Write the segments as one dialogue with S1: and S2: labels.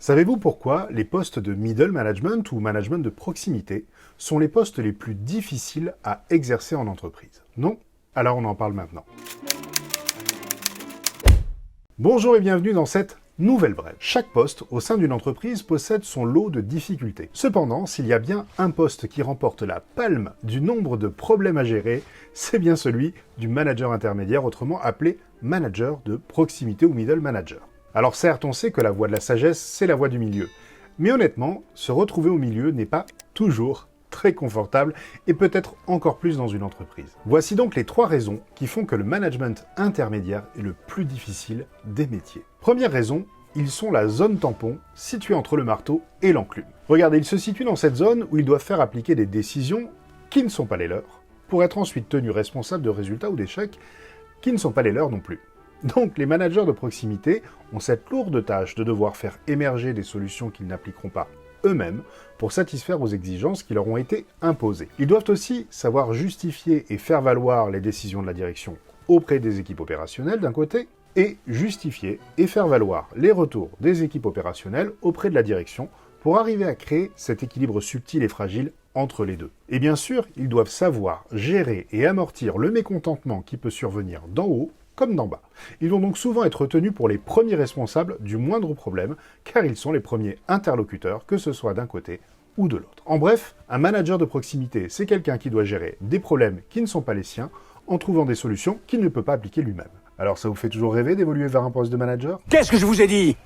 S1: Savez-vous pourquoi les postes de middle management ou management de proximité sont les postes les plus difficiles à exercer en entreprise? Non? Alors on en parle maintenant. Bonjour et bienvenue dans cette nouvelle brève. Chaque poste au sein d'une entreprise possède son lot de difficultés. Cependant, s'il y a bien un poste qui remporte la palme du nombre de problèmes à gérer, c'est bien celui du manager intermédiaire, autrement appelé manager de proximité ou middle manager. Alors certes, on sait que la voie de la sagesse, c'est la voie du milieu. Mais honnêtement, se retrouver au milieu n'est pas toujours très confortable et peut-être encore plus dans une entreprise. Voici donc les 3 raisons qui font que le management intermédiaire est le plus difficile des métiers. Première raison, ils sont la zone tampon située entre le marteau et l'enclume. Regardez, ils se situent dans cette zone où ils doivent faire appliquer des décisions qui ne sont pas les leurs, pour être ensuite tenus responsables de résultats ou d'échecs qui ne sont pas les leurs non plus. Donc les managers de proximité ont cette lourde tâche de devoir faire émerger des solutions qu'ils n'appliqueront pas eux-mêmes pour satisfaire aux exigences qui leur ont été imposées. Ils doivent aussi savoir justifier et faire valoir les décisions de la direction auprès des équipes opérationnelles d'un côté, et justifier et faire valoir les retours des équipes opérationnelles auprès de la direction pour arriver à créer cet équilibre subtil et fragile entre les deux. Et bien sûr, ils doivent savoir gérer et amortir le mécontentement qui peut survenir d'en haut comme d'en bas. Ils vont donc souvent être tenus pour les premiers responsables du moindre problème, car ils sont les premiers interlocuteurs, que ce soit d'un côté ou de l'autre. En bref, un manager de proximité, c'est quelqu'un qui doit gérer des problèmes qui ne sont pas les siens, en trouvant des solutions qu'il ne peut pas appliquer lui-même. Alors ça vous fait toujours rêver d'évoluer vers un poste de manager?
S2: Qu'est-ce que je vous ai dit?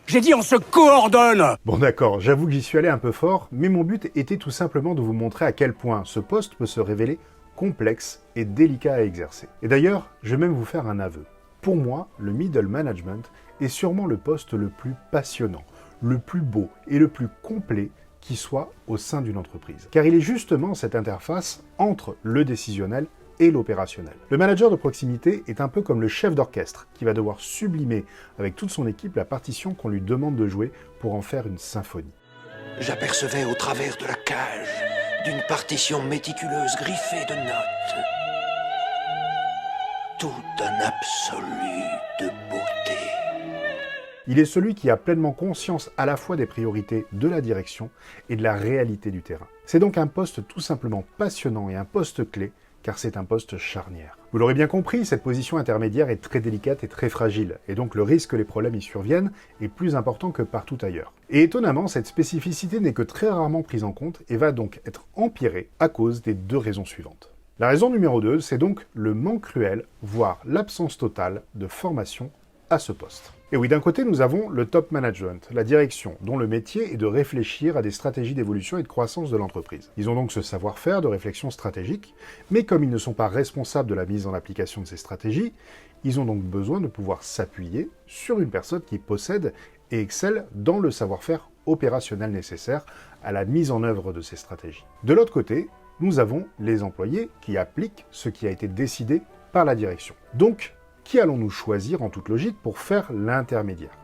S2: J'ai dit on se coordonne!
S1: Bon d'accord, j'avoue que j'y suis allé un peu fort, mais mon but était tout simplement de vous montrer à quel point ce poste peut se révéler complexe et délicat à exercer. Et d'ailleurs, je vais même vous faire un aveu. Pour moi, le middle management est sûrement le poste le plus passionnant, le plus beau et le plus complet qui soit au sein d'une entreprise. Car il est justement cette interface entre le décisionnel et l'opérationnel. Le manager de proximité est un peu comme le chef d'orchestre qui va devoir sublimer avec toute son équipe la partition qu'on lui demande de jouer pour en faire une symphonie.
S3: J'apercevais au travers de la cage d'une partition méticuleuse griffée de notes. Tout un absolu de beauté.
S1: Il est celui qui a pleinement conscience à la fois des priorités de la direction et de la réalité du terrain. C'est donc un poste tout simplement passionnant et un poste clé, car c'est un poste charnière. Vous l'aurez bien compris, cette position intermédiaire est très délicate et très fragile, et donc le risque que les problèmes y surviennent est plus important que partout ailleurs. Et étonnamment, cette spécificité n'est que très rarement prise en compte et va donc être empirée à cause des 2 raisons suivantes. La raison numéro 2, c'est donc le manque cruel, voire l'absence totale de formation à ce poste. Et oui, d'un côté, nous avons le top management, la direction, dont le métier est de réfléchir à des stratégies d'évolution et de croissance de l'entreprise. Ils ont donc ce savoir-faire de réflexion stratégique, mais comme ils ne sont pas responsables de la mise en application de ces stratégies, ils ont donc besoin de pouvoir s'appuyer sur une personne qui possède et excelle dans le savoir-faire opérationnel nécessaire à la mise en œuvre de ces stratégies. De l'autre côté, nous avons les employés qui appliquent ce qui a été décidé par la direction. Donc, qui allons-nous choisir en toute logique pour faire l'intermédiaire?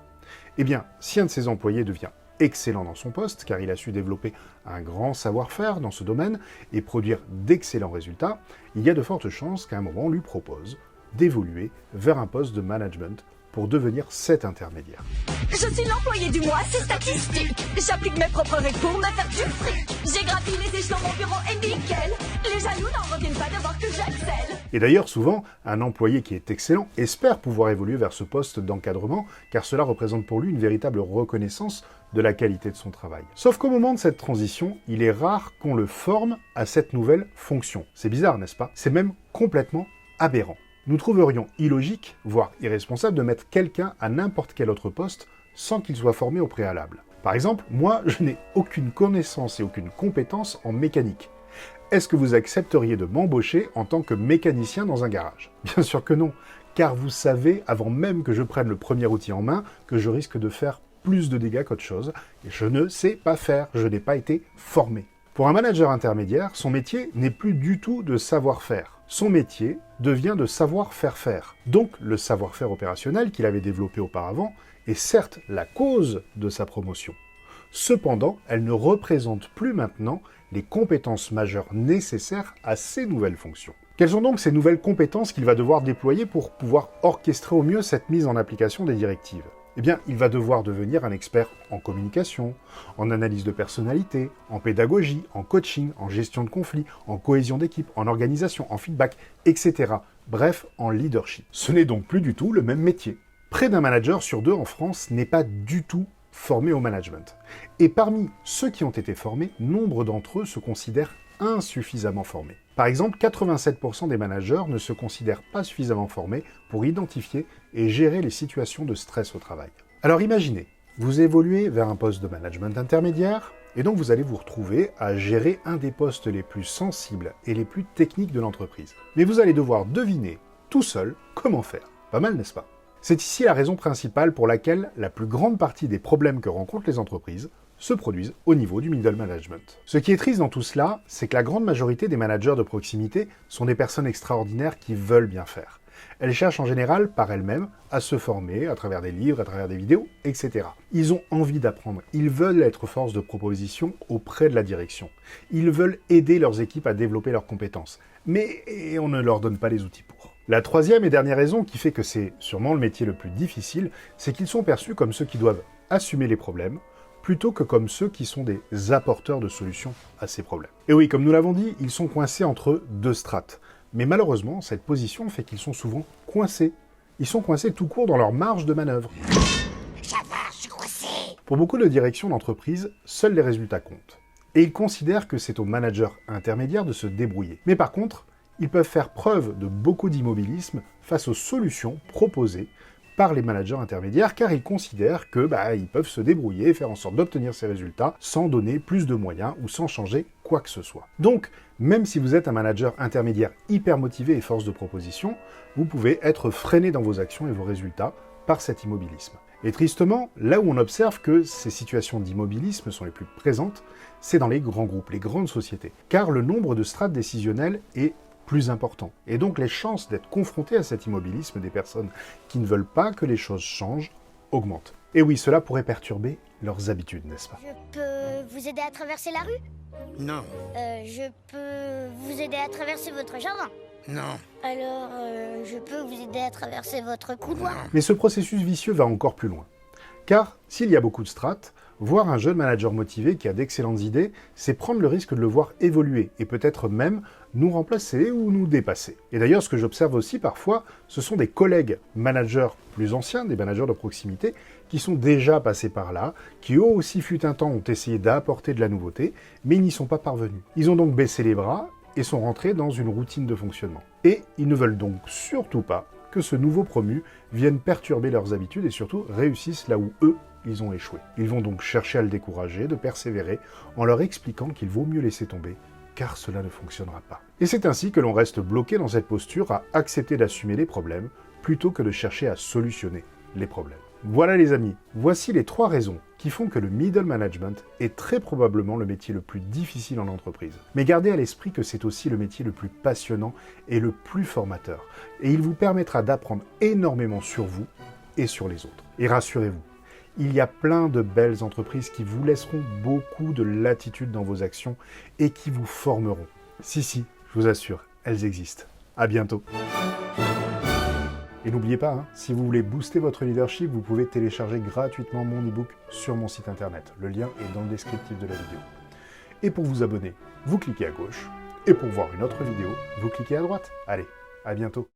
S1: Eh bien, si un de ces employés devient excellent dans son poste, car il a su développer un grand savoir-faire dans ce domaine et produire d'excellents résultats, il y a de fortes chances qu'à un moment on lui propose d'évoluer vers un poste de management pour devenir cet intermédiaire.
S4: Je suis l'employé du mois, c'est statistique. J'applique mes propres règles pour me faire du fric. J'ai gravi les échelons, mon bureau est nickel. Les jaloux n'en reviennent pas de voir que j'excelle.
S1: Et d'ailleurs, souvent, un employé qui est excellent espère pouvoir évoluer vers ce poste d'encadrement, car cela représente pour lui une véritable reconnaissance de la qualité de son travail. Sauf qu'au moment de cette transition, il est rare qu'on le forme à cette nouvelle fonction. C'est bizarre, n'est-ce pas? C'est même complètement aberrant. Nous trouverions illogique, voire irresponsable, de mettre quelqu'un à n'importe quel autre poste sans qu'il soit formé au préalable. Par exemple, moi, je n'ai aucune connaissance et aucune compétence en mécanique. Est-ce que vous accepteriez de m'embaucher en tant que mécanicien dans un garage? Bien sûr que non, car vous savez, avant même que je prenne le premier outil en main, que je risque de faire plus de dégâts qu'autre chose, et je ne sais pas faire, je n'ai pas été formé. Pour un manager intermédiaire, son métier n'est plus du tout de savoir-faire. Son métier devient de savoir-faire faire. Donc le savoir-faire opérationnel qu'il avait développé auparavant est certes la cause de sa promotion. Cependant, elle ne représente plus maintenant les compétences majeures nécessaires à ces nouvelles fonctions. Quelles sont donc ces nouvelles compétences qu'il va devoir déployer pour pouvoir orchestrer au mieux cette mise en application des directives? Eh bien, il va devoir devenir un expert en communication, en analyse de personnalité, en pédagogie, en coaching, en gestion de conflits, en cohésion d'équipe, en organisation, en feedback, etc. Bref, en leadership. Ce n'est donc plus du tout le même métier. Près d'un manager sur 2 en France n'est pas du tout formé au management. Et parmi ceux qui ont été formés, nombre d'entre eux se considèrent insuffisamment formés. Par exemple, 87% des managers ne se considèrent pas suffisamment formés pour identifier et gérer les situations de stress au travail. Alors imaginez, vous évoluez vers un poste de management intermédiaire, et donc vous allez vous retrouver à gérer un des postes les plus sensibles et les plus techniques de l'entreprise. Mais vous allez devoir deviner, tout seul, comment faire. Pas mal, n'est-ce pas? C'est ici la raison principale pour laquelle la plus grande partie des problèmes que rencontrent les entreprises se produisent au niveau du middle management. Ce qui est triste dans tout cela, c'est que la grande majorité des managers de proximité sont des personnes extraordinaires qui veulent bien faire. Elles cherchent en général par elles-mêmes à se former à travers des livres, à travers des vidéos, etc. Ils ont envie d'apprendre, ils veulent être force de proposition auprès de la direction. Ils veulent aider leurs équipes à développer leurs compétences, mais on ne leur donne pas les outils pour. La troisième et dernière raison qui fait que c'est sûrement le métier le plus difficile, c'est qu'ils sont perçus comme ceux qui doivent assumer les problèmes, plutôt que comme ceux qui sont des apporteurs de solutions à ces problèmes. Et oui, comme nous l'avons dit, ils sont coincés entre 2 strates. Mais malheureusement, cette position fait qu'ils sont souvent coincés. Ils sont coincés tout court dans leur marge de manœuvre. Pour beaucoup de directions d'entreprise, seuls les résultats comptent. Et ils considèrent que c'est aux managers intermédiaires de se débrouiller. Mais par contre, ils peuvent faire preuve de beaucoup d'immobilisme face aux solutions proposées par les managers intermédiaires, car ils considèrent que ils peuvent se débrouiller et faire en sorte d'obtenir ces résultats sans donner plus de moyens ou sans changer quoi que ce soit. Donc, même si vous êtes un manager intermédiaire hyper motivé et force de proposition, vous pouvez être freiné dans vos actions et vos résultats par cet immobilisme. Et tristement, là où on observe que ces situations d'immobilisme sont les plus présentes, c'est dans les grands groupes, les grandes sociétés, car le nombre de strates décisionnelles est plus important. Et donc les chances d'être confronté à cet immobilisme des personnes qui ne veulent pas que les choses changent augmentent. Et oui, cela pourrait perturber leurs habitudes, n'est-ce pas?
S5: Je peux vous aider à traverser la rue?
S2: Non,
S5: Je peux vous aider à traverser votre jardin?
S2: non.
S5: Alors, je peux vous aider à traverser votre couloir?
S1: Mais ce processus vicieux va encore plus loin. Car s'il y a beaucoup de strates, voir un jeune manager motivé qui a d'excellentes idées, c'est prendre le risque de le voir évoluer et peut-être même nous remplacer ou nous dépasser. Et d'ailleurs, ce que j'observe aussi parfois, ce sont des collègues managers plus anciens, des managers de proximité, qui sont déjà passés par là, qui eux aussi fut un temps ont essayé d'apporter de la nouveauté, mais ils n'y sont pas parvenus. Ils ont donc baissé les bras et sont rentrés dans une routine de fonctionnement. Et ils ne veulent donc surtout pas que ce nouveau promu vienne perturber leurs habitudes et surtout réussissent là où eux, ils ont échoué. Ils vont donc chercher à le décourager, de persévérer, en leur expliquant qu'il vaut mieux laisser tomber, car cela ne fonctionnera pas. Et c'est ainsi que l'on reste bloqué dans cette posture à accepter d'assumer les problèmes, plutôt que de chercher à solutionner les problèmes. Voilà les amis, voici les 3 raisons qui font que le middle management est très probablement le métier le plus difficile en entreprise. Mais gardez à l'esprit que c'est aussi le métier le plus passionnant et le plus formateur. Et il vous permettra d'apprendre énormément sur vous et sur les autres. Et rassurez-vous, il y a plein de belles entreprises qui vous laisseront beaucoup de latitude dans vos actions et qui vous formeront. Si, je vous assure, elles existent. À bientôt. Et n'oubliez pas, si vous voulez booster votre leadership, vous pouvez télécharger gratuitement mon e-book sur mon site internet. Le lien est dans le descriptif de la vidéo. Et pour vous abonner, vous cliquez à gauche. Et pour voir une autre vidéo, vous cliquez à droite. Allez, à bientôt.